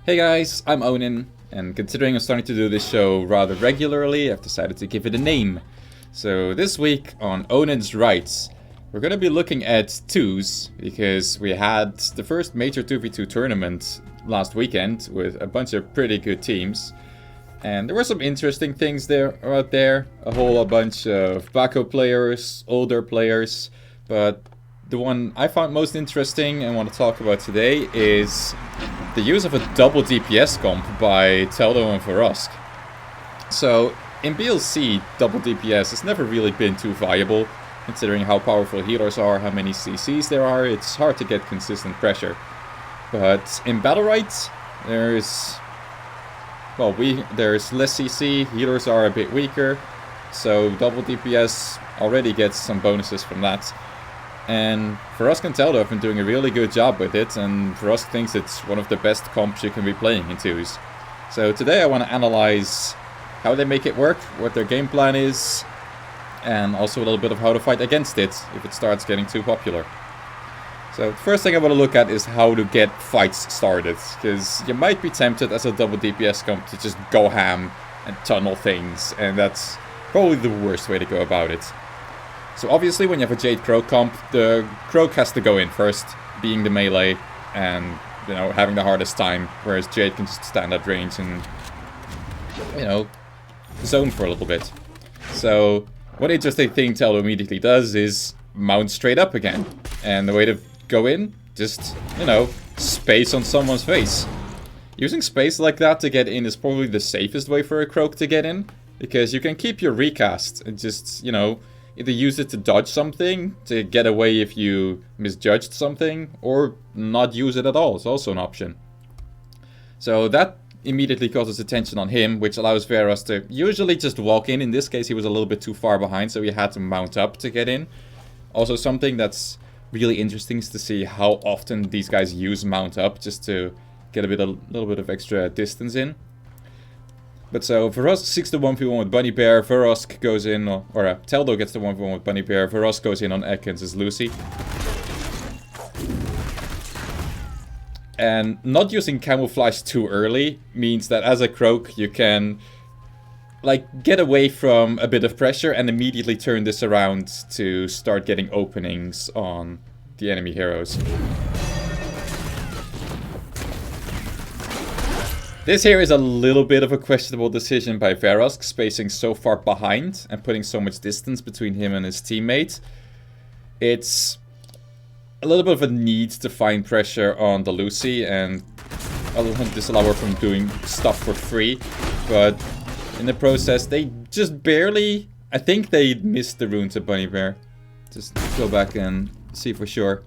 Hey guys, I'm Onin, and considering I'm starting to do this show rather regularly, I've decided to give it a name. So this week on Onin's Rite, we're going to be looking at twos, because we had the first major 2v2 tournament last weekend with a bunch of pretty good teams. And there were some interesting things out there, a whole bunch of Baco players, older players, but the one I found most interesting and want to talk about today is the use of a double DPS comp by Teldo and Verosk. So, in BLC, double DPS has never really been too viable, considering how powerful healers are, how many CCs there are. It's hard to get consistent pressure. But in Battle Rite, there's less CC, healers are a bit weaker, so double DPS already gets some bonuses from that. And Verosk and Teldo have been doing a really good job with it, and Verosk thinks it's one of the best comps you can be playing in twos. So today I want to analyze how they make it work, what their game plan is, and also a little bit of how to fight against it if it starts getting too popular. So the first thing I want to look at is how to get fights started, because you might be tempted as a double DPS comp to just go ham and tunnel things, and that's probably the worst way to go about it. So obviously when you have a Jade Croak comp, the Croak has to go in first, being the melee and, you know, having the hardest time, whereas Jade can just stand at range and, you know, zone for a little bit. So one interesting thing Teldo immediately does is mount straight up again. And the way to go in, just, you know, space on someone's face. Using space like that to get in is probably the safest way for a Croak to get in, because you can keep your recast and just, you know, either use it to dodge something, to get away if you misjudged something, or not use it at all. It's also an option. So that immediately causes attention on him, which allows Verosk to usually just walk in. In this case, he was a little bit too far behind, so he had to mount up to get in. Also, something that's really interesting is to see how often these guys use mount up, just to get a little bit of extra distance in. But so, Verosk seeks the 1v1 with Bunny Bear, Verosk goes in, Teldo gets the 1v1 with Bunny Bear, Verosk goes in on Ekans as Lucy. And not using camouflage too early means that as a Croak you can, like, get away from a bit of pressure and immediately turn this around to start getting openings on the enemy heroes. This here is a little bit of a questionable decision by Verosk, spacing so far behind and putting so much distance between him and his teammate. It's a little bit of a need to find pressure on the Lucy and disallow her from doing stuff for free, but in the process they just barely, I think they missed the rune to Bunny Bear. Just go back and see for sure.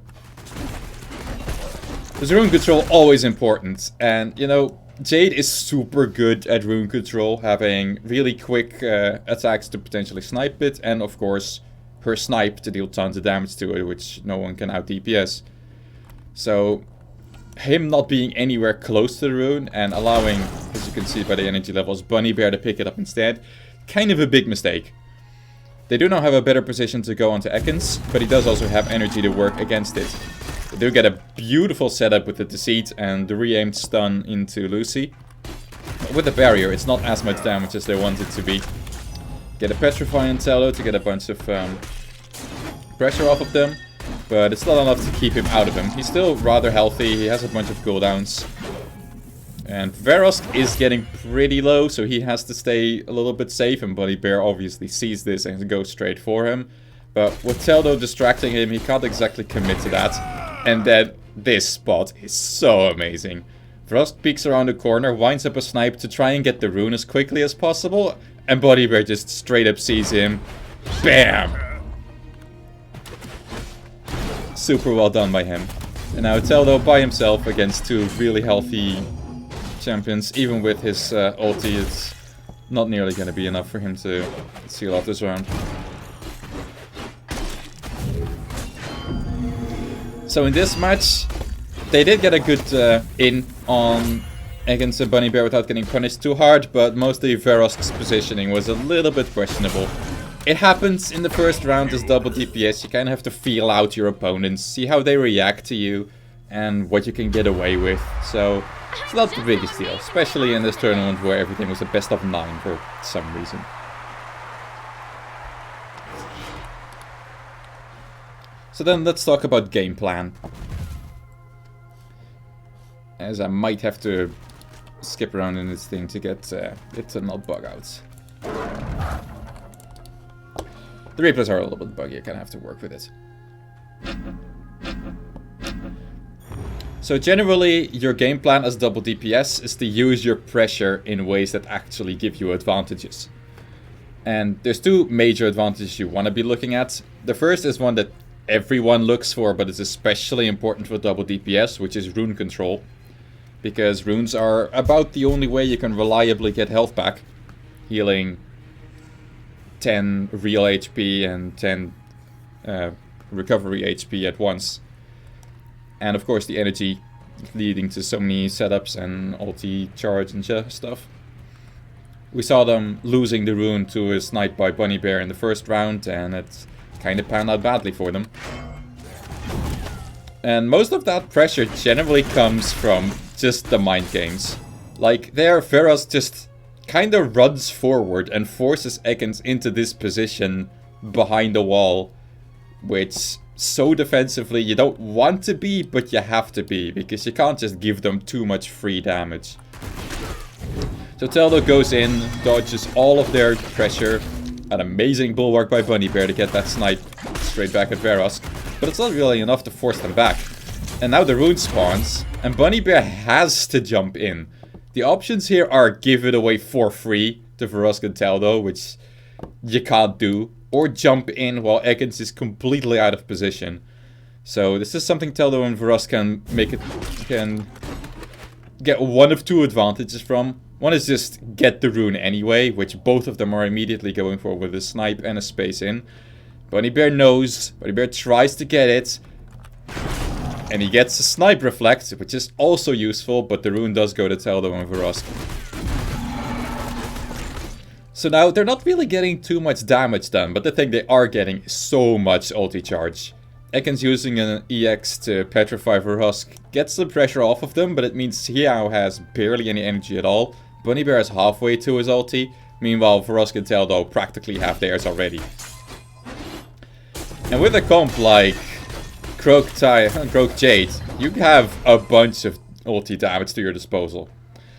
Is rune control always important, and you know, Jade is super good at rune control, having really quick attacks to potentially snipe it, and of course her snipe to deal tons of damage to it, which no one can out DPS. So him not being anywhere close to the rune and allowing, as you can see by the energy levels, Bunny Bear to pick it up instead, kind of a big mistake. They do now have a better position to go onto Ekans, but he does also have energy to work against it. They do get a beautiful setup with the Deceit and the re-aimed stun into Lucy. But with the barrier, it's not as much damage as they want it to be. Get a Petrify on Teldo to get a bunch of pressure off of them, but it's not enough to keep him out of him. He's still rather healthy, he has a bunch of cooldowns. And Verosk is getting pretty low, so he has to stay a little bit safe, and Bunny Bear obviously sees this and goes straight for him. But with Teldo distracting him, he can't exactly commit to that. And then this spot is so amazing. Verosk peeks around the corner, winds up a snipe to try and get the rune as quickly as possible, and Bunny Bear just straight up sees him. BAM! Super well done by him. And now Teldo by himself against two really healthy champions. Even with his ulti, it's not nearly going to be enough for him to seal off this round. So in this match, they did get a good in on against a Bunny Bear without getting punished too hard, but mostly Verosk's positioning was a little bit questionable. It happens in the first round as double DPS, you kind of have to feel out your opponents, see how they react to you, and what you can get away with. So It's not the biggest deal, especially in this tournament where everything was a best of 9 for some reason. So then let's talk about game plan. As I might have to skip around in this thing to get it to not bug out. The replays are a little bit buggy, I kind of have to work with it. So generally, your game plan as double DPS is to use your pressure in ways that actually give you advantages. And there's two major advantages you want to be looking at. The first is one that everyone looks for, but it's especially important for double DPS, which is rune control. Because runes are about the only way you can reliably get health back. Healing 10 real HP and 10 recovery HP at once. And of course the energy leading to so many setups and ulti charge and stuff. We saw them losing the rune to a snipe by Bunny Bear in the first round, and it kind of panned out badly for them. And most of that pressure generally comes from just the mind games. Like there, Verosk just kind of runs forward and forces Ekans into this position behind the wall, which so defensively you don't want to be, but you have to be, because you can't just give them too much free damage. So Teldo goes in, dodges all of their pressure. An amazing bulwark by Bunny Bear to get that snipe straight back at Verosk, but it's not really enough to force them back. And now the rune spawns, and Bunny Bear has to jump in. The options here are give it away for free to Verosk and Teldo, which you can't do, or jump in while Ekans is completely out of position. So this is something Teldo and Verosk can get one of two advantages from. One is just get the rune anyway, which both of them are immediately going for with a snipe and a space in. Bunny Bear knows, Bunny Bear tries to get it, and he gets a snipe reflect, which is also useful, but the rune does go to Teldo and Verosk. So now, they're not really getting too much damage done, but the thing they are getting is so much ulti charge. Ekans using an EX to petrify Verosk gets the pressure off of them, but it means he now has barely any energy at all. Bunny Bear is halfway to his ulti, meanwhile Verosk and Teldo practically have theirs already. And with a comp like Croak Jade, you have a bunch of ulti damage to your disposal.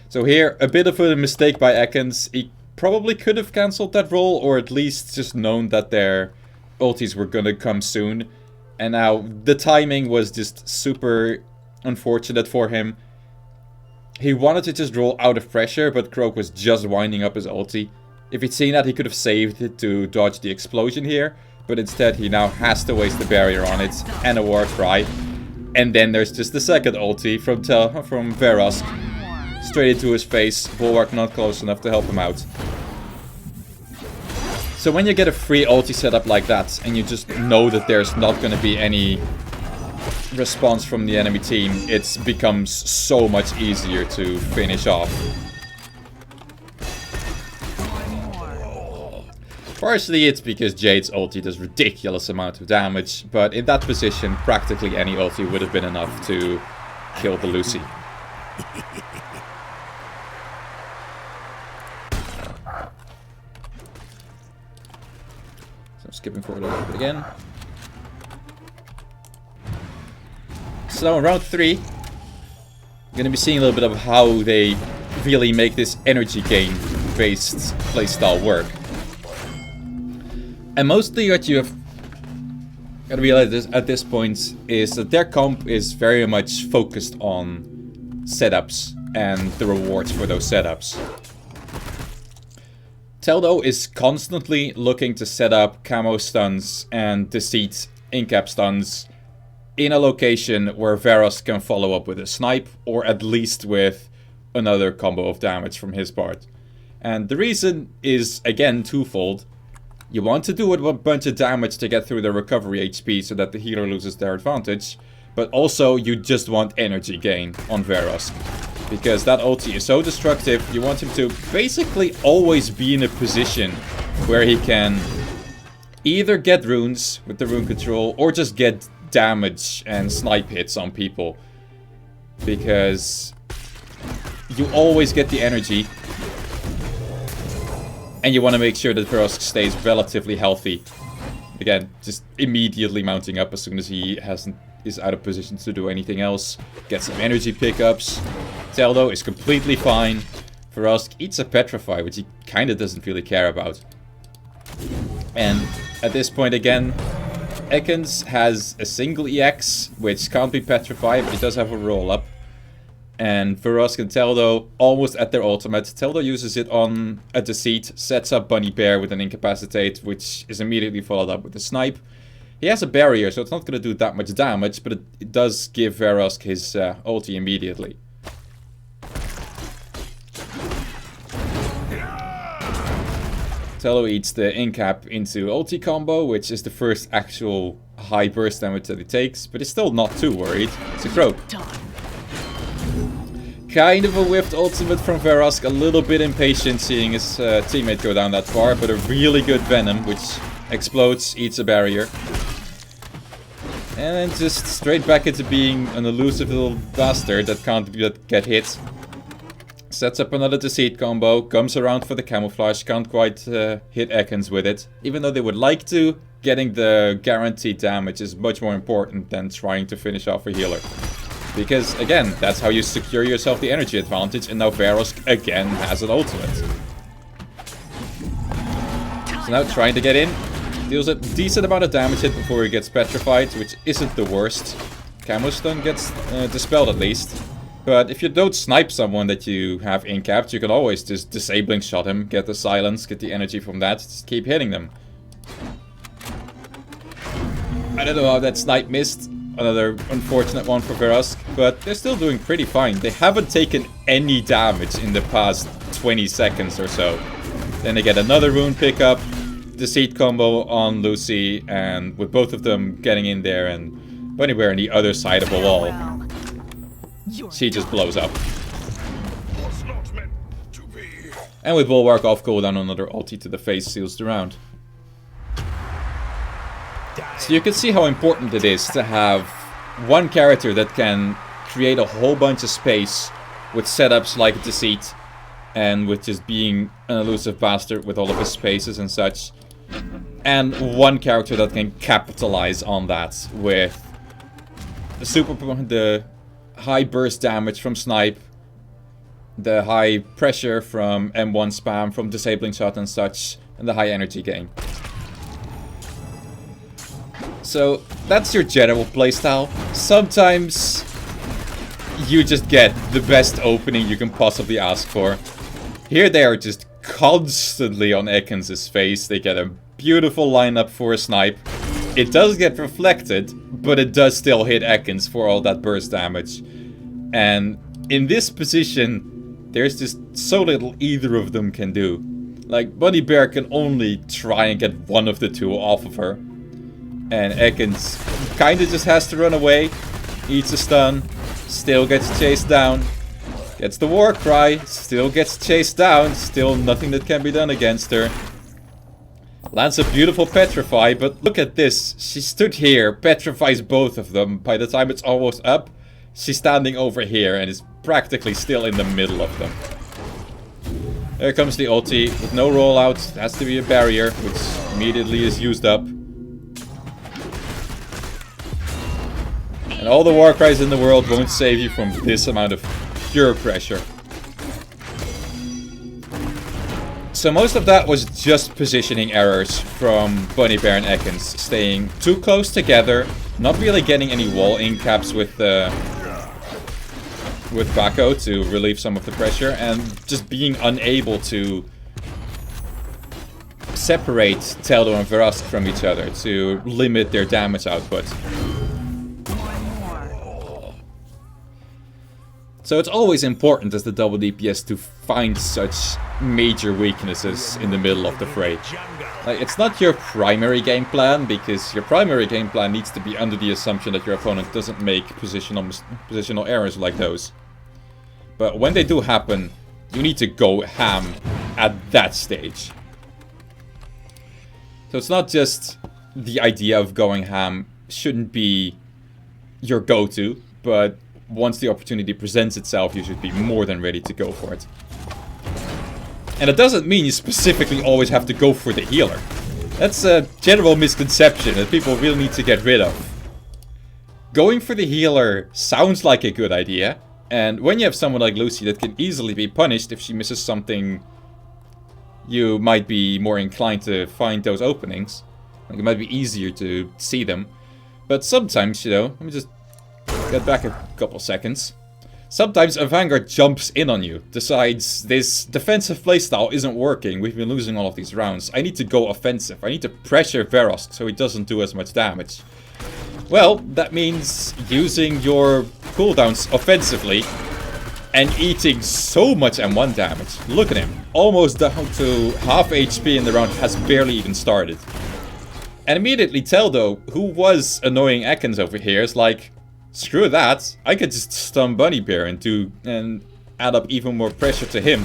So here, a bit of a mistake by Ekans. He probably could have cancelled that roll, or at least just known that their ultis were gonna come soon. And now, the timing was just super unfortunate for him. He wanted to just roll out of pressure, but Croak was just winding up his ulti. If he'd seen that, he could have saved it to dodge the explosion here. But instead, he now has to waste the barrier on it and a war cry. And then there's just the second ulti from Verosk. Straight into his face, bulwark not close enough to help him out. So when you get a free ulti setup like that, and you just know that there's not going to be any response from the enemy team, it becomes so much easier to finish off. Partially it's because Jade's ulti does ridiculous amount of damage, but in that position, practically any ulti would have been enough to kill the Lucy. Skipping forward a little bit again. So in round 3, we're going to be seeing a little bit of how they really make this energy gain based playstyle work. And mostly what you have got to realize at this point is that their comp is very much focused on setups and the rewards for those setups. Teldo is constantly looking to set up camo stuns and deceit incap stuns in a location where Verosk can follow up with a snipe, or at least with another combo of damage from his part. And the reason is, again, twofold. You want to do a bunch of damage to get through the recovery HP so that the healer loses their advantage, but also you just want energy gain on Verosk. Because that ulti is so destructive, you want him to basically always be in a position where he can either get runes with the rune control, or just get damage and snipe hits on people. Because you always get the energy. And you want to make sure that Verosk stays relatively healthy. Again, just immediately mounting up as soon as he is out of position to do anything else. Get some energy pickups. Teldo is completely fine. Verosk eats a Petrify, which he kind of doesn't really care about. And at this point again, Ekans has a single EX, which can't be Petrified, but he does have a roll-up. And Verosk and Teldo almost at their ultimate. Teldo uses it on a Deceit, sets up Bunny Bear with an Incapacitate, which is immediately followed up with a Snipe. He has a barrier, so it's not going to do that much damage, but it does give Verosk his ulti immediately. Teldo eats the Incap into ulti combo, which is the first actual high burst damage that he takes, but he's still not too worried. It's a Croak. Kind of a whiffed ultimate from Verosk, a little bit impatient seeing his teammate go down that far, but a really good Venom, which explodes, eats a barrier. And then just straight back into being an elusive little bastard that can't get hit. Sets up another Deceit combo, comes around for the Camouflage, can't quite hit Ekans with it. Even though they would like to, getting the guaranteed damage is much more important than trying to finish off a healer. Because, again, that's how you secure yourself the energy advantage, and now Verosk again has an ultimate. So now trying to get in, deals a decent amount of damage hit before he gets petrified, which isn't the worst. Camo stun gets dispelled at least. But if you don't snipe someone that you have incapped, you can always just disabling shot him, get the silence, get the energy from that, just keep hitting them. I don't know how that snipe missed. Another unfortunate one for Verosk, but they're still doing pretty fine. They haven't taken any damage in the past 20 seconds or so. Then they get another rune pickup, Deceit combo on Lucy, and with both of them getting in there and Bunny Bear on the other side of a wall, she just blows up. And with Bulwark off cooldown, another ulti to the face seals the round. So you can see how important it is to have one character that can create a whole bunch of space with setups like Deceit and with just being an elusive bastard with all of his spaces and such. And one character that can capitalize on that with the high burst damage from Snipe, the high pressure from M1 spam, from disabling shot and such, and the high energy gain. So that's your general playstyle. Sometimes you just get the best opening you can possibly ask for. Here they are just constantly on Ekans' face. They get a beautiful lineup for a snipe. It does get reflected, but it does still hit Ekans for all that burst damage. And in this position, there's just so little either of them can do. Like, Bunny Bear can only try and get one of the two off of her. And Ekans kinda just has to run away, eats a stun, still gets chased down, gets the war cry, still gets chased down, still nothing that can be done against her. Lands a beautiful petrify, but look at this, she stood here, petrifies both of them. By the time it's almost up, she's standing over here and is practically still in the middle of them. There comes the ulti, with no rollout, has to be a barrier, which immediately is used up. And all the war cries in the world won't save you from this amount of pure pressure. So most of that was just positioning errors from Bunny Bear and Ekans. Staying too close together, not really getting any wall incaps with Baco to relieve some of the pressure, and just being unable to separate Teldo and Verosk from each other to limit their damage output. So it's always important as the double DPS to find such major weaknesses in the middle of the fray. Like, it's not your primary game plan, because your primary game plan needs to be under the assumption that your opponent doesn't make positional errors like those. But when they do happen, you need to go ham at that stage. So it's not just the idea of going ham shouldn't be your go-to, but once the opportunity presents itself, you should be more than ready to go for it. And it doesn't mean you specifically always have to go for the healer. That's a general misconception that people really need to get rid of. Going for the healer sounds like a good idea, and when you have someone like Lucy that can easily be punished if she misses something, you might be more inclined to find those openings. Like, it might be easier to see them. But sometimes, you know, let me just get back a couple seconds. Sometimes a Vanguard jumps in on you, decides this defensive playstyle isn't working, we've been losing all of these rounds, I need to go offensive, I need to pressure Verosk so he doesn't do as much damage. Well, that means using your cooldowns offensively and eating so much M1 damage. Look at him, almost down to half HP in the round, has barely even started. And immediately Teldo, who was annoying Ekans over here, is like, screw that, I could just stun Bunny Bear and add up even more pressure to him.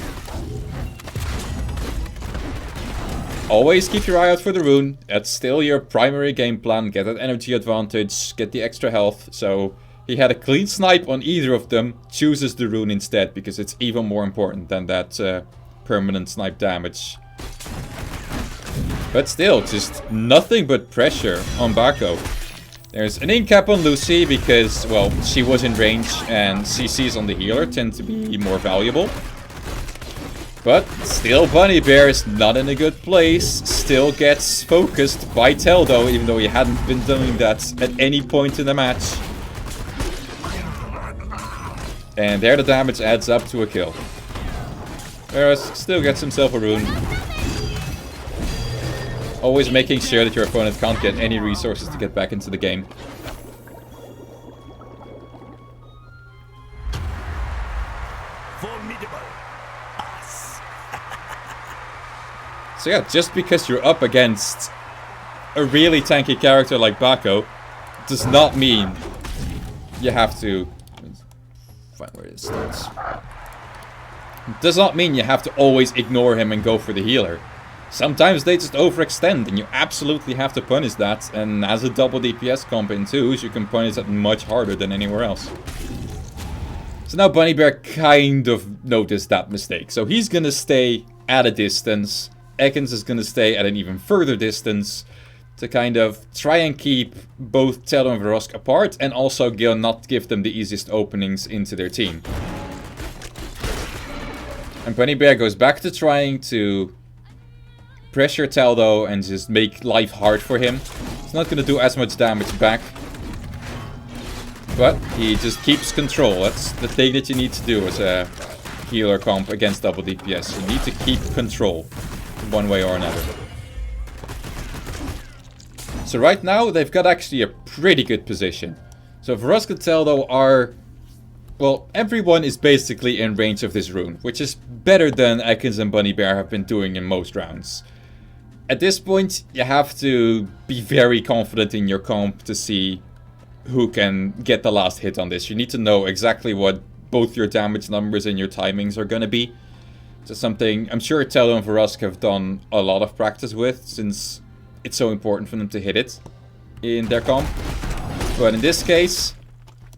Always keep your eye out for the rune, that's still your primary game plan, get that energy advantage, get the extra health. So he had a clean snipe on either of them, chooses the rune instead because it's even more important than that permanent snipe damage. But still, just nothing but pressure on Bako. There's an in-cap on Lucy because, well, she was in range and CCs on the healer tend to be more valuable. But still, Bunny Bear is not in a good place, still gets focused by Teldo, even though he hadn't been doing that at any point in the match. And there the damage adds up to a kill. Verosk still gets himself a rune. Always making sure that your opponent can't get any resources to get back into the game. So yeah, just because you're up against a really tanky character like Bako does not mean you have to... find where it starts. Does not mean you have to always ignore him and go for the healer. Sometimes they just overextend and you absolutely have to punish that, and as a double DPS comp in 2s, you can punish that much harder than anywhere else. So now Bunny Bear kind of noticed that mistake, so he's gonna stay at a distance. Ekans is gonna stay at an even further distance to kind of try and keep both Teldo and Verosk apart and also not give them the easiest openings into their team. And Bunny Bear goes back to trying to pressure Teldo and just make life hard for him. It's not gonna do as much damage back, but he just keeps control. That's the thing that you need to do as a healer comp against double DPS. You need to keep control one way or another. So right now they've got actually a pretty good position. So Verosk and Teldo are... well, everyone is basically in range of this rune, which is better than Ekans and Bunny Bear have been doing in most rounds. At this point, you have to be very confident in your comp to see who can get the last hit on this. You need to know exactly what both your damage numbers and your timings are going to be. So something I'm sure Teldo and Verosk have done a lot of practice with, since it's so important for them to hit it in their comp. But in this case,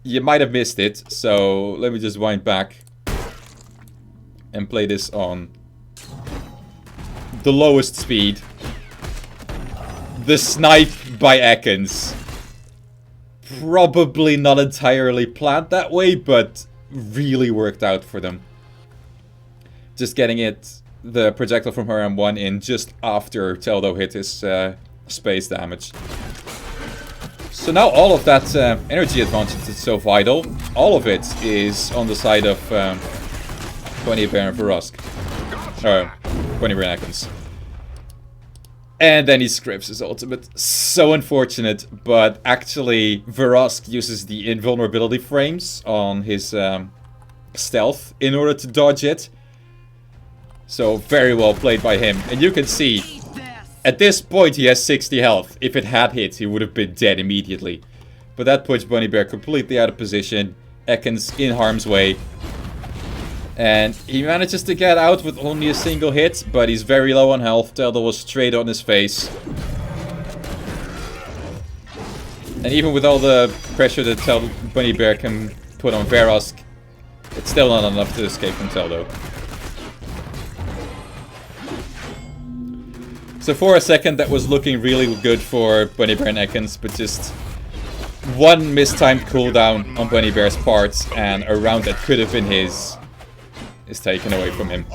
you might have missed it, so let me just wind back and play this on the lowest speed. The snipe by Ekans. Probably not entirely planned that way, but really worked out for them. Just getting the projectile from her M1 in just after Teldo hit his space damage. So now all of that energy advantage that's so vital, all of it is on the side of Bunny Bear and Verosk. Or Bunny Bear and Ekans. And then he scripts his ultimate. So unfortunate, but actually Verosk uses the invulnerability frames on his stealth in order to dodge it. So very well played by him. And you can see, at this point he has 60 health. If it had hit, he would have been dead immediately. But that puts Bunny Bear completely out of position. Ekans in harm's way. And he manages to get out with only a single hit, but he's very low on health. Teldo was straight on his face. And even with all the pressure that Bunny Bear can put on Verosk, it's still not enough to escape from Teldo. So for a second that was looking really good for Bunny Bear and Ekans, but just one mistimed cooldown on Bunny Bear's part and a round that could have been his is taken away from him.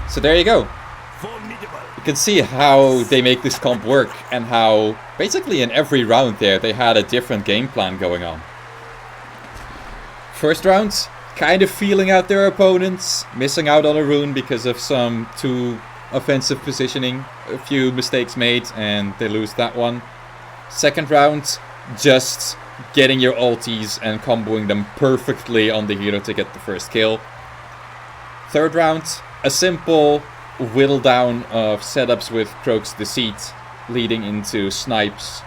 So there you go. You can see how they make this comp work and how basically in every round there they had a different game plan going on. First round, kind of feeling out their opponents, missing out on a rune because of some too offensive positioning, a few mistakes made and they lose that one. Second round, just getting your ultis and comboing them perfectly on the hero to get the first kill. Third round, a simple whittle down of setups with Croak's Deceit leading into snipes,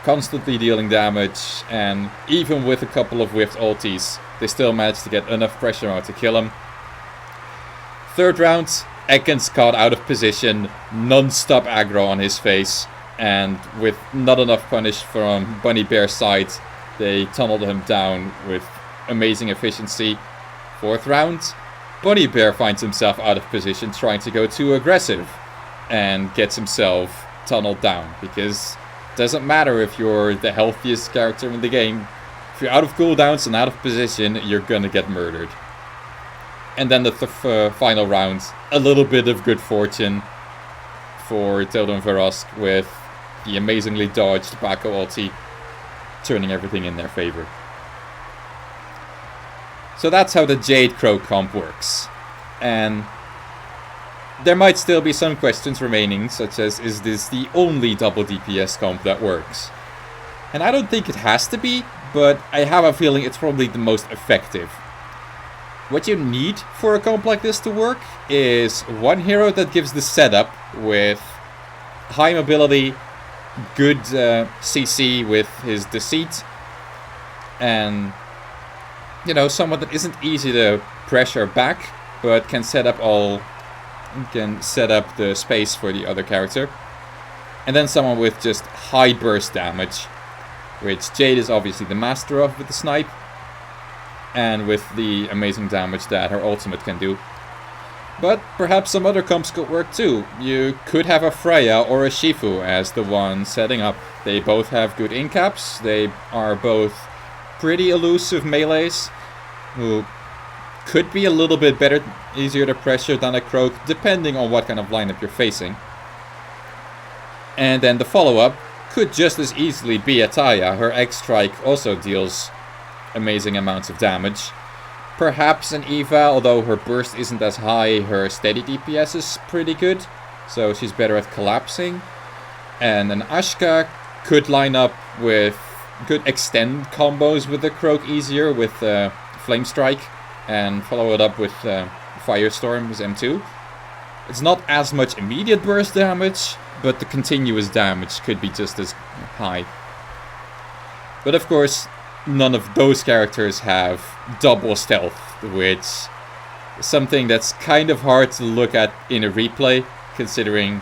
constantly dealing damage, and even with a couple of whiffed ultis, they still managed to get enough pressure on to kill him. Third round, Ekans caught out of position, non-stop aggro on his face, and with not enough punish from Bunny Bear's side, they tunneled him down with amazing efficiency. Fourth round, Bunny Bear finds himself out of position trying to go too aggressive and gets himself tunneled down, because it doesn't matter if you're the healthiest character in the game, if you're out of cooldowns and out of position, you're gonna get murdered. And then the final round, a little bit of good fortune for Teldo and Verosk with the amazingly dodged Baco ulti, turning everything in their favor. So that's how the Jade Croak comp works. And there might still be some questions remaining, such as, is this the only double DPS comp that works? And I don't think it has to be, but I have a feeling it's probably the most effective. What you need for a comp like this to work is one hero that gives the setup with high mobility, good CC with his Deceit, and you know, someone that isn't easy to pressure back, but can set up the space for the other character. And then someone with just high burst damage, which Jade is obviously the master of with the snipe, and with the amazing damage that her ultimate can do. But perhaps some other comps could work too. You could have a Freya or a Shifu as the one setting up. They both have good incaps, they are both pretty elusive melees, who could be a little bit better, easier to pressure than a Croak, depending on what kind of lineup you're facing. And then the follow-up could just as easily be a Taya. Her X-Strike also deals amazing amounts of damage. Perhaps an Eva, although her burst isn't as high, her steady DPS is pretty good, so she's better at collapsing. And an Ashka could line up with good extend combos with the Croak easier with Flame Strike, and follow it up with Firestorm as M2. It's not as much immediate burst damage, but the continuous damage could be just as high. But of course, none of those characters have double stealth, which is something that's kind of hard to look at in a replay, considering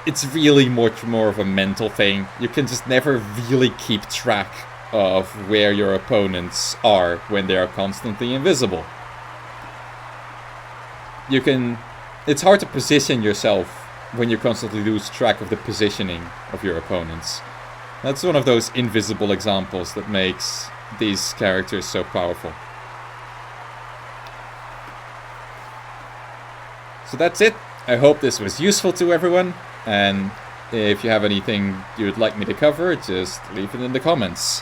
it's really much more of a mental thing. You can just never really keep track of where your opponents are when they are constantly invisible. It's hard to position yourself when you constantly lose track of the positioning of your opponents. That's one of those invisible examples that makes these characters so powerful. So that's it. I hope this was useful to everyone, and if you have anything you would like me to cover, just leave it in the comments.